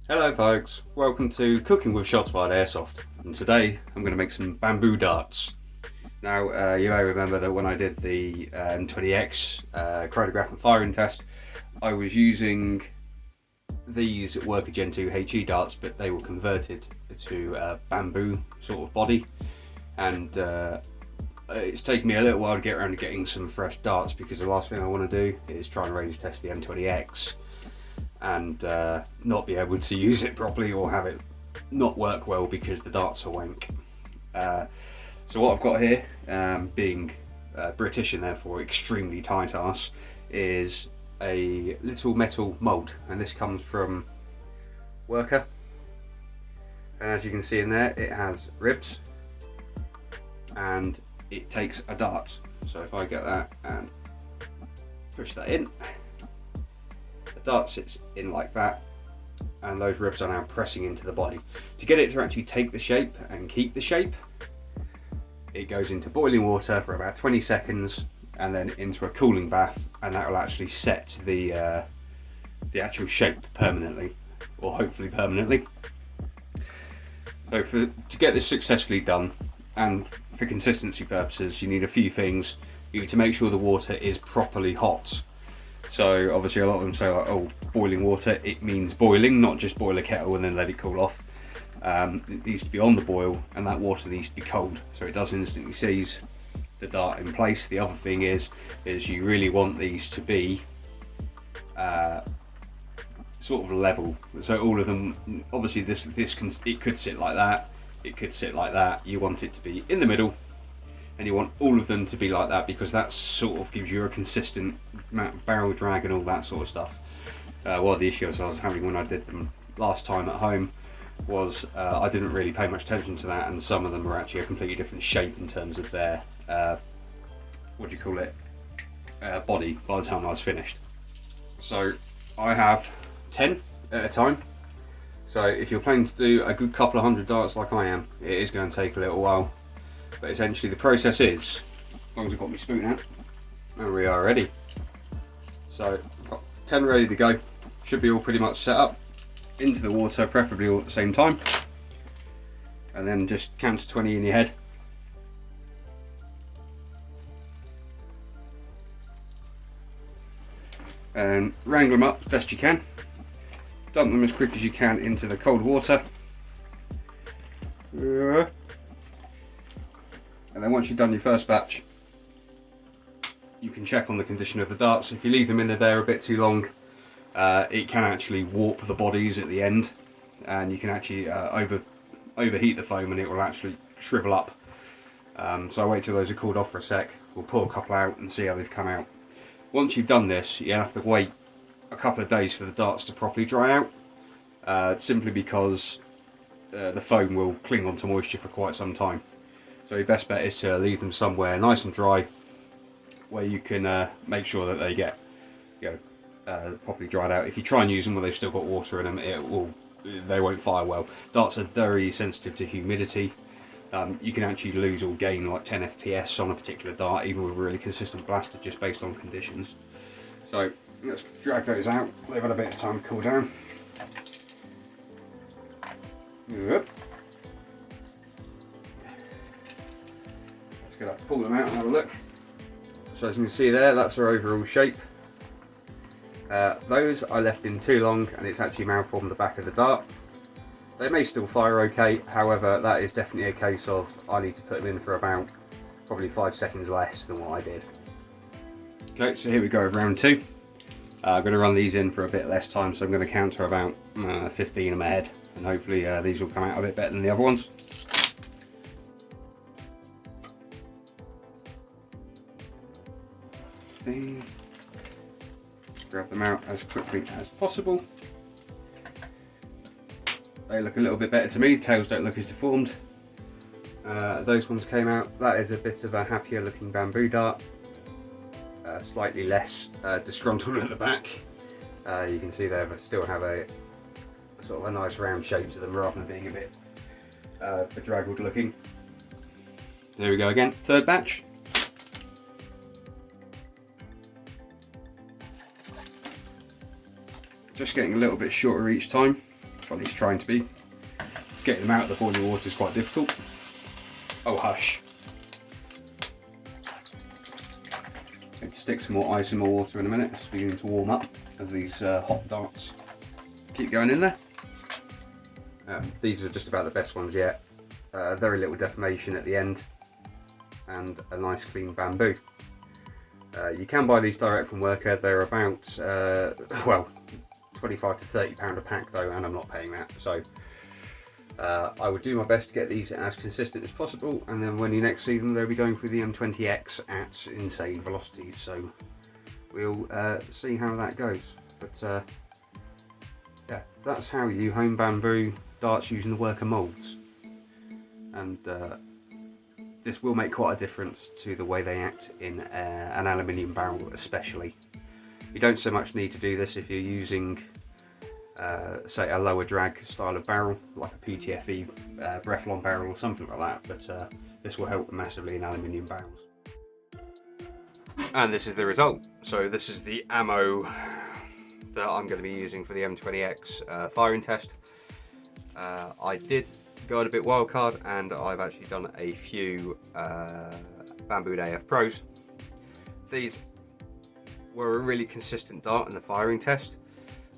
Hello folks, welcome to Cooking with Shots Fired Airsoft, and today I'm going to make some bamboo darts. Now you may remember that when I did the M20X chronograph and firing test, I was using these Worker Gen 2 HE darts, but they were converted to a bamboo sort of body, and it's taken me a little while to get around to getting some fresh darts, because the last thing I want to do is try and range test the M20X and not be able to use it properly, or have it not work well because the darts are wank. So what I've got here, being British and therefore extremely tight ass, is a little metal mould, and this comes from Worker, and as you can see in there, it has ribs and it takes a dart. So if I get that and push that in, dart sits in like that, and those ribs are now pressing into the body. To get it to actually take the shape and keep the shape, it goes into boiling water for about 20 seconds and then into a cooling bath, and that will actually set the actual shape permanently, or hopefully permanently. So to get this successfully done, and for consistency purposes, you need a few things. You need to make sure the water is properly hot. So obviously a lot of them say like, oh, boiling water, it means boiling, not just boil a kettle and then let it cool off. It needs to be on the boil, and that water needs to be cold, so it doesn't instantly seize the dart in place. The other thing is you really want these to be sort of level. So all of them, obviously it could sit like that, it could sit like that. You want it to be in the middle, and you want all of them to be like that, because that sort of gives you a consistent barrel drag and all that sort of stuff. One of the issues I was having when I did them last time at home was I didn't really pay much attention to that, and some of them were actually a completely different shape in terms of their body by the time I was finished. So I have 10 at a time. So if you're planning to do a good couple of hundred darts like I am, it is going to take a little while. But essentially the process is, as long as I've got my spoon out, and we are ready. So I've got 10 ready to go. Should be all pretty much set up into the water, preferably all at the same time. And then just count to 20 in your head. And wrangle them up as best you can. Dump them as quick as you can into the cold water. And then once you've done your first batch, you can check on the condition of the darts. If you leave them in there a bit too long, it can actually warp the bodies at the end, and you can actually overheat the foam and it will actually shrivel up. So I wait till those are cooled off for a sec. We'll pull a couple out and see how they've come out. Once you've done this, you have to wait a couple of days for the darts to properly dry out, simply because the foam will cling onto moisture for quite some time. So your best bet is to leave them somewhere nice and dry, where you can make sure that they get properly dried out. If you try and use them where they've still got water in them, they won't fire well. Darts are very sensitive to humidity. You can actually lose or gain like 10 FPS on a particular dart, even with a really consistent blaster, just based on conditions. So let's drag those out. They've had a bit of time to cool down. Yep. Let's go pull them out and have a look. So as you can see there, that's our overall shape. Those I left in too long, and it's actually malformed the back of the dart. They may still fire okay, however that is definitely a case of I need to put them in for about probably 5 seconds less than what I did. Okay, so here we go with round 2. I'm going to run these in for a bit less time, so I'm going to count to about 15 in my head, and hopefully these will come out a bit better than the other ones. Grab them out as quickly as possible. They look a little bit better to me, the tails don't look as deformed. Those ones came out. That is a bit of a happier looking bamboo dart, slightly less disgruntled at the back. You can see they still have a sort of a nice round shape to them, rather than being a bit bedraggled looking. There we go again, third batch. Just getting a little bit shorter each time. If or at least trying to be. Getting them out of the boiling water is quite difficult. Oh hush. Need to stick some more ice and more water in a minute. It's beginning to warm up as these hot darts keep going in there. These are just about the best ones yet. Very little deformation at the end and a nice clean bamboo. You can buy these direct from Worker. They're about, well, 25 to 30 pound a pack though, and I'm not paying that. So I would do my best to get these as consistent as possible, and then when you next see them, they'll be going through the M20X at insane velocities. So we'll see how that goes. But yeah, that's how you home bamboo darts using the Worker moulds. And this will make quite a difference to the way they act in an aluminium barrel especially. You don't so much need to do this if you're using say a lower drag style of barrel, like a PTFE Breflon barrel or something like that, but this will help massively in aluminium barrels. And this is the result. So this is the ammo that I'm going to be using for the M20X firing test. I did go a bit wildcard, and I've actually done a few Bamboo AF Pros. These were a really consistent dart in the firing test.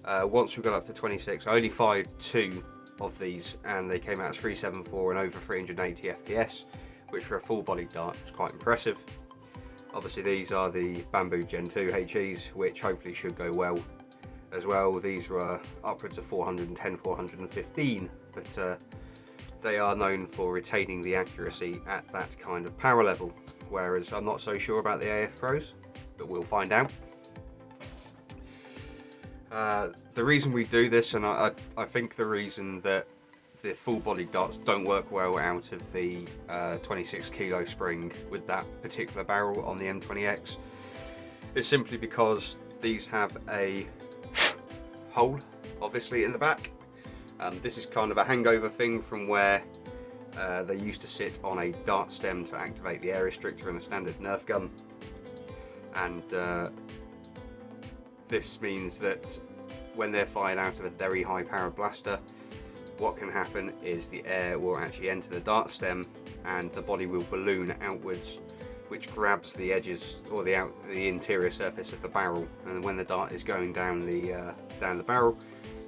Once we got up to 26, I only fired 2 of these, and they came out as 374 and over 380 FPS, which for a full-bodied dart is quite impressive. Obviously these are the Bamboo Gen 2 HEs, which hopefully should go well as well. These were upwards of 410, 415, but they are known for retaining the accuracy at that kind of power level, whereas I'm not so sure about the AF Pros, but we'll find out. The reason we do this, and I think the reason that the full-bodied darts don't work well out of the 26 kilo spring with that particular barrel on the M20X, is simply because these have a hole, obviously, in the back. This is kind of a hangover thing from where they used to sit on a dart stem to activate the air restrictor in a standard Nerf gun, and this means that when they're fired out of a very high powered blaster, what can happen is the air will actually enter the dart stem and the body will balloon outwards, which grabs the edges or the interior surface of the barrel, and when the dart is going down the barrel,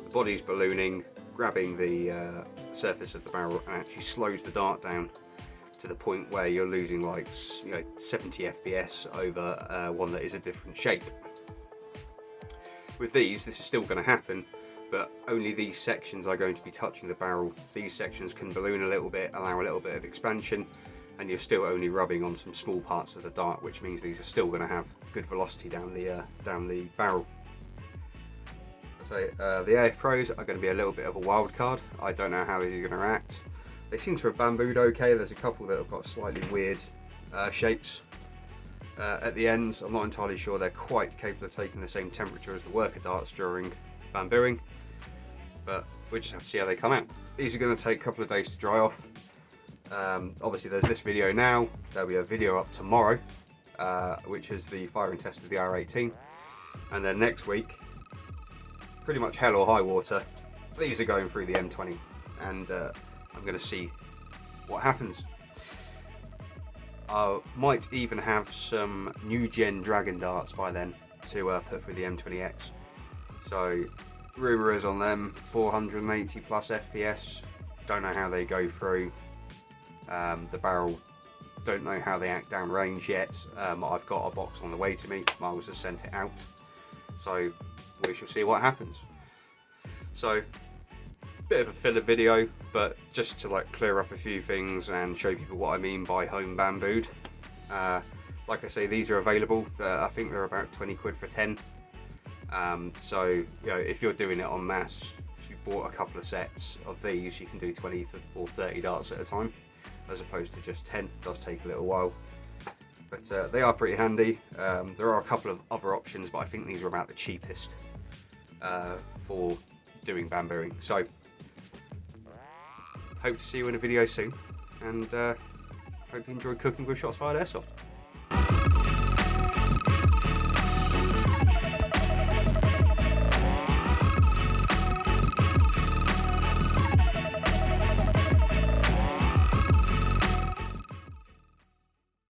the body's ballooning, grabbing the surface of the barrel, and actually slows the dart down to the point where you're losing like 70 FPS over one that is a different shape. With these, this is still going to happen, but only these sections are going to be touching the barrel. These sections can balloon a little bit, allow a little bit of expansion, and you're still only rubbing on some small parts of the dart, which means these are still going to have good velocity down the barrel. So the AF Pros are going to be a little bit of a wild card. I don't know how these are going to react. They seem to have bambooed okay. There's a couple that have got slightly weird shapes at the ends. I'm not entirely sure they're quite capable of taking the same temperature as the Worker darts during bambooing, but we'll just have to see how they come out. These are going to take a couple of days to dry off. Obviously there's this video now, there'll be a video up tomorrow, which is the firing test of the R18, and then next week, pretty much hell or high water, these are going through the M20, and I'm going to see what happens. I might even have some new gen Dragon darts by then to put through the M20X. So rumour is on them 480 plus FPS. Don't know how they go through the barrel. Don't know how they act down range yet. I've got a box on the way to me. Miles has sent it out, so we shall see what happens. So bit of a filler video, but just to clear up a few things and show people what I mean by home bambooed. Like I say, these are available. I think they're about 20 quid for 10. So if you're doing it en masse, if you bought a couple of sets of these, you can do 20 or 30 darts at a time, as opposed to just 10. It does take a little while, but they are pretty handy. There are a couple of other options, but I think these are about the cheapest for doing bambooing. So hope to see you in a video soon, and hope you enjoy cooking with shots fired airsoft.